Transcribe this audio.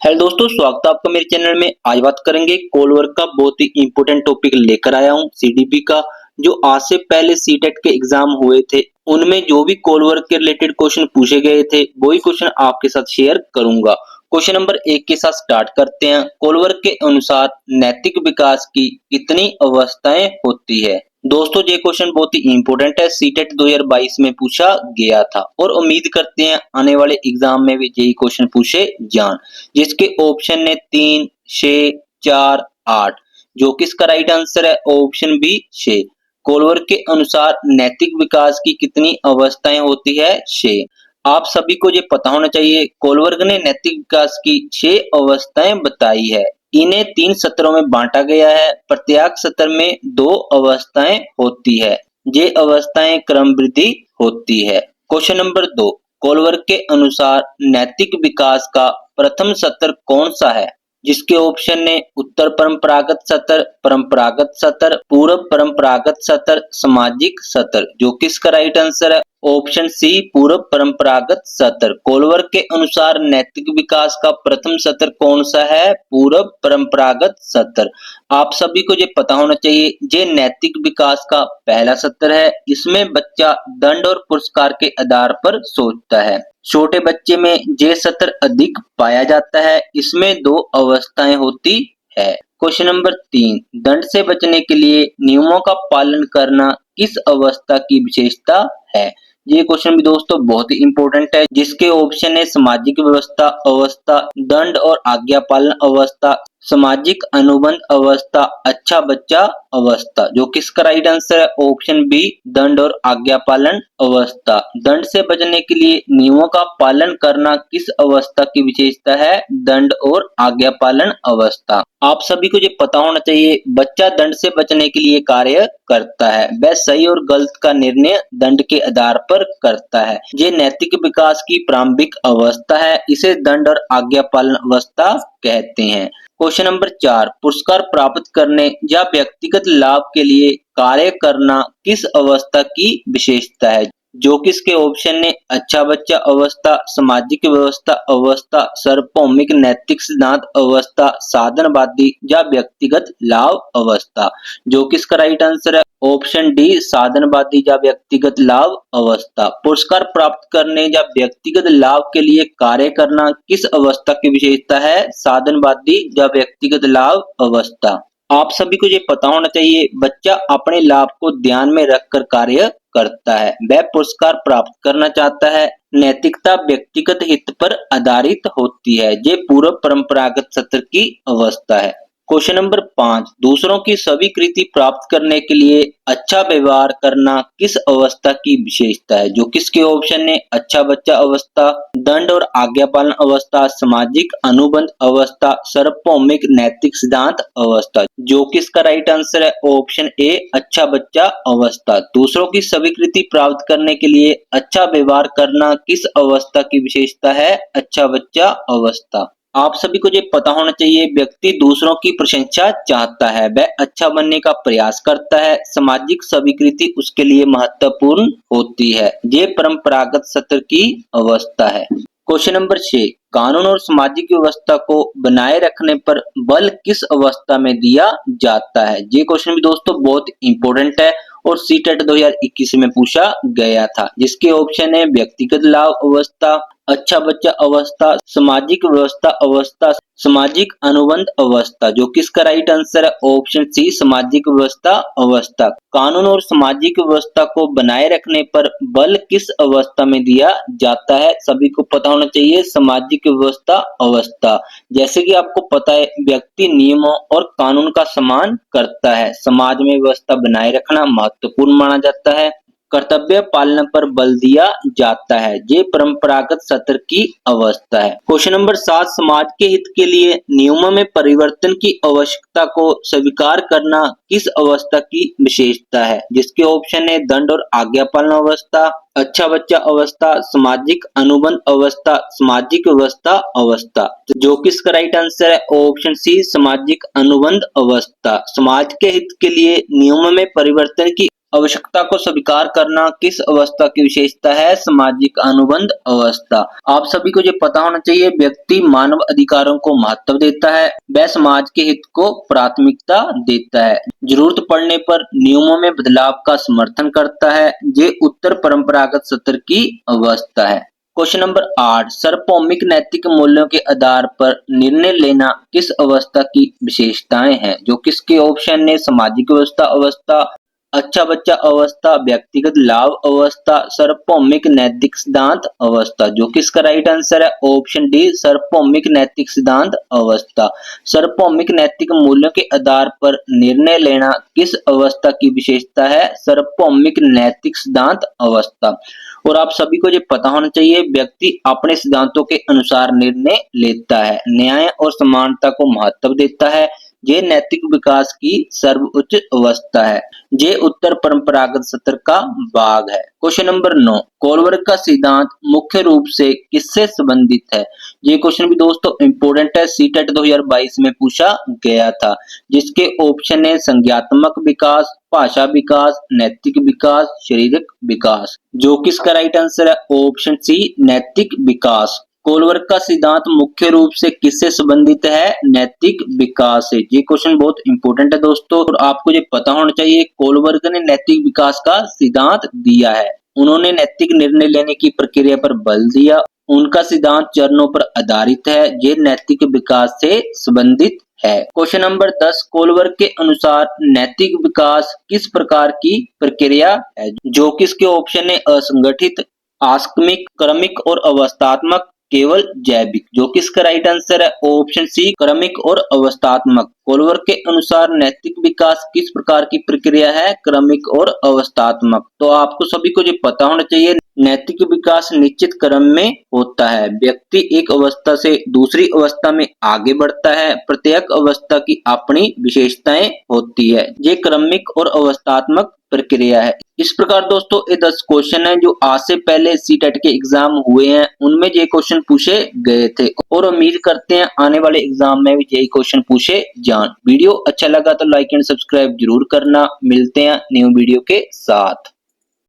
Hello दोस्तों, स्वागत है आपका मेरे चैनल में। आज बात करेंगे कोल वर्क का बहुत ही इंपॉर्टेंट टॉपिक लेकर आया हूं सीडीपी का। जो आज से पहले सीटेट के एग्जाम हुए थे उनमें जो भी कोल वर्क के रिलेटेड क्वेश्चन पूछे गए थे वही क्वेश्चन आपके साथ शेयर करूंगा। क्वेश्चन नंबर 1 के साथ स्टार्ट करते हैं। कोल वर्क के अनुसार नैतिक विकास की कितनी अवस्थाएं होती है? दोस्तों ये क्वेश्चन बहुत ही इंपॉर्टेंट है, सीटेट 2022 में पूछा गया था और उम्मीद करते हैं आने वाले एग्जाम में भी यही क्वेश्चन पूछे जान। जिसके ऑप्शन ने 3, 6, 4, 8, जो कि इसका राइट आंसर है ऑप्शन बी 6। कोलवर के अनुसार नैतिक विकास की कितनी अवस्थाएं होती है? 6। आप सभी को ये पता होना चाहिए, कोलवर्ग ने नैतिक विकास की 6 अवस्थाएं बताई है। इन्हें 3 सत्रों में बांटा गया है। प्रत्येक सत्र में 2 अवस्थाएं होती है। ये अवस्थाएं क्रम वृद्धि होती है। क्वेश्चन नंबर 2, कोलवर्ग के अनुसार नैतिक विकास का प्रथम सत्र कौन सा है? जिसके ऑप्शन ने उत्तर परंपरागत सत्र, पूर्व परंपरागत सत्र, सामाजिक सत्र, जो किसका राइट आंसर है ऑप्शन सी पूर्व परंपरागत सत्र। कोलवर्ग के अनुसार नैतिक विकास का प्रथम सत्र कौन सा है? पूर्व परंपरागत सत्र। आप सभी को ये पता होना चाहिए, ये नैतिक विकास का पहला सत्र है। इसमें बच्चा दंड और पुरस्कार के आधार पर सोचता है। छोटे बच्चे में ये सत्र अधिक पाया जाता है। इसमें 2 अवस्थाएं होती है। क्वेश्चन नंबर 3, दंड से बचने के लिए नियमों का पालन करना किस अवस्था की विशेषता है? ये क्वेश्चन भी दोस्तों बहुत ही इंपॉर्टेंट है। जिसके ऑप्शन है सामाजिक व्यवस्था अवस्था, दंड और आज्ञा पालन अवस्था, सामाजिक अनुबंध अवस्था, अच्छा बच्चा अवस्था, जो किसका राइट आंसर है ऑप्शन बी दंड और आज्ञा पालन अवस्था। दंड से बचने के लिए नियमों का पालन करना किस अवस्था की विशेषता है? दंड और आज्ञा पालन अवस्था। आप सभी को ये पता होना चाहिए, बच्चा दंड से बचने के लिए कार्य करता है। वह सही और गलत का निर्णय दंड के आधार पर करता है। ये नैतिक विकास की प्रारंभिक अवस्था है। इसे दंड और आज्ञा पालन अवस्था कहते हैं। क्वेश्चन नंबर 4, पुरस्कार प्राप्त करने या व्यक्तिगत लाभ के लिए कार्य करना किस अवस्था की विशेषता है? जो किसके ऑप्शन ने अच्छा बच्चा अवस्था, सामाजिक व्यवस्था अवस्था, सार्वभौमिक नैतिक सिद्धांत अवस्था, साधनवादी या व्यक्तिगत लाभ अवस्था, जो किसका राइट आंसर है ऑप्शन डी साधनवादी या व्यक्तिगत लाभ अवस्था। पुरस्कार प्राप्त करने या व्यक्तिगत लाभ के लिए कार्य करना किस अवस्था की विशेषता है? साधनवादी या व्यक्तिगत लाभ अवस्था। आप सभी को ये पता होना चाहिए, बच्चा अपने लाभ को ध्यान में रखकर कार्य करता है। वह पुरस्कार प्राप्त करना चाहता है। नैतिकता व्यक्तिगत हित पर आधारित होती है। ये पूर्व परंपरागत सत्र की अवस्था है। क्वेश्चन नंबर 5, दूसरों की स्वीकृति प्राप्त करने के लिए अच्छा व्यवहार करना किस अवस्था की विशेषता है? जो किसके ऑप्शन ने अच्छा बच्चा अवस्था, दंड और आज्ञा पालन अवस्था, सामाजिक अनुबंध अवस्था, सार्वभौमिक नैतिक सिद्धांत अवस्था, जो किसका राइट आंसर है ऑप्शन ए अच्छा बच्चा अवस्था। दूसरों की स्वीकृति प्राप्त करने के लिए अच्छा व्यवहार करना किस अवस्था की विशेषता है? अच्छा बच्चा अवस्था। आप सभी को ये पता होना चाहिए, व्यक्ति दूसरों की प्रशंसा चाहता है। वह अच्छा बनने का प्रयास करता है। सामाजिक स्वीकृति उसके लिए महत्वपूर्ण होती है। ये परंपरागत सत्र की अवस्था है। क्वेश्चन नंबर 6, कानून और सामाजिक व्यवस्था को बनाए रखने पर बल किस अवस्था में दिया जाता है? ये क्वेश्चन भी दोस्तों बहुत इंपॉर्टेंट है और सीटेट 2021 में पूछा गया था। जिसके ऑप्शन है व्यक्तिगत लाभ अवस्था, अच्छा बच्चा अवस्था, सामाजिक व्यवस्था अवस्था, सामाजिक अनुबंध अवस्था, जो किसका राइट आंसर है ऑप्शन सी सामाजिक व्यवस्था अवस्था। कानून और सामाजिक व्यवस्था को बनाए रखने पर बल किस अवस्था में दिया जाता है? सभी को पता होना चाहिए सामाजिक व्यवस्था अवस्था। जैसे कि आपको पता है, व्यक्ति नियमों और कानून का सम्मान करता है। समाज में व्यवस्था बनाए रखना महत्वपूर्ण माना जाता है। कर्तव्य पालन पर बल दिया जाता है। ये परंपरागत सत्र की अवस्था है। क्वेश्चन नंबर 7, समाज के हित के लिए नियमों में परिवर्तन की आवश्यकता को स्वीकार करना किस अवस्था की विशेषता है? जिसके ऑप्शन है दंड और आज्ञा पालन अवस्था, अच्छा बच्चा अवस्था, सामाजिक अनुबंध अवस्था, सामाजिक व्यवस्था अवस्था, जो किसका राइट आंसर है ऑप्शन सी सामाजिक अनुबंध अवस्था। समाज के हित के लिए नियमों में परिवर्तन की आवश्यकता को स्वीकार करना किस अवस्था की विशेषता है? सामाजिक अनुबंध अवस्था। आप सभी को ये पता होना चाहिए, व्यक्ति मानव अधिकारों को महत्व देता है, वह समाज के हित को प्राथमिकता देता है, जरूरत पड़ने पर नियमों में बदलाव का समर्थन करता है। ये उत्तर परंपरागत सत्र की अवस्था है। क्वेश्चन नंबर 8, सार्वभौमिक नैतिक मूल्यों के आधार पर निर्णय लेना किस अवस्था की विशेषताएं हैं? जो किसके ऑप्शन ने? सामाजिक व्यवस्था अवस्था, अच्छा बच्चा अवस्था, व्यक्तिगत लाभ अवस्था, सार्वभौमिक नैतिक सिद्धांत अवस्था। जो किसका राइट आंसर है? ऑप्शन डी, सार्वभौमिक नैतिक सिद्धांत अवस्था। सार्वभौमिक नैतिक मूल्यों के आधार पर निर्णय लेना किस अवस्था की विशेषता है? सार्वभौमिक नैतिक सिद्धांत अवस्था। और आप सभी को ये पता होना चाहिए, व्यक्ति अपने सिद्धांतों के अनुसार निर्णय लेता है, न्याय और समानता को महत्व देता है। ये नैतिक विकास की सर्वोच्च अवस्था है। ये उत्तर परंपरागत सत्र का भाग है। क्वेश्चन नंबर 9, कोलबर्ग का सिद्धांत मुख्य रूप से किससे संबंधित है? ये क्वेश्चन भी दोस्तों इंपोर्टेंट है, सीटेट 2022 में पूछा गया था, जिसके ऑप्शन है संज्ञात्मक विकास, भाषा विकास, नैतिक विकास, शारीरिक विकास। जो किसका राइट आंसर है? ऑप्शन सी, नैतिक विकास। कोलबर्ग का सिद्धांत मुख्य रूप से किससे संबंधित है? नैतिक विकास से। ये क्वेश्चन बहुत इंपॉर्टेंट है दोस्तों, और आपको ये पता होना चाहिए, कोलबर्ग ने नैतिक विकास का सिद्धांत दिया है। उन्होंने नैतिक निर्णय लेने की प्रक्रिया पर बल दिया। उनका सिद्धांत चरणों पर आधारित है। ये नैतिक विकास से संबंधित है। क्वेश्चन नंबर 10, कोलबर्ग के अनुसार नैतिक विकास किस प्रकार की प्रक्रिया है? जो किसके ऑप्शन है? असंगठित, आकस्मिक, क्रमिक और अवस्थात्मक, केवल जैविक। जो किसका राइट आंसर है? ऑप्शन सी, क्रमिक और अवस्थात्मक। कोलबर्ग के अनुसार नैतिक विकास किस प्रकार की प्रक्रिया है? क्रमिक और अवस्थात्मक। तो आपको सभी को ये पता होना चाहिए, नैतिक विकास निश्चित क्रम में होता है। व्यक्ति एक अवस्था से दूसरी अवस्था में आगे बढ़ता है। प्रत्येक अवस्था की अपनी विशेषताएं होती है। ये क्रमिक और अवस्थात्मक प्रक्रिया है। इस प्रकार दोस्तों ये 10 क्वेश्चन है जो आज से पहले सीटेट के एग्जाम हुए हैं, उनमें ये क्वेश्चन पूछे गए थे, और उम्मीद करते हैं आने वाले एग्जाम में भी यही क्वेश्चन पूछे जाएं। वीडियो अच्छा लगा तो लाइक एंड सब्सक्राइब जरूर करना। मिलते हैं न्यू वीडियो के साथ।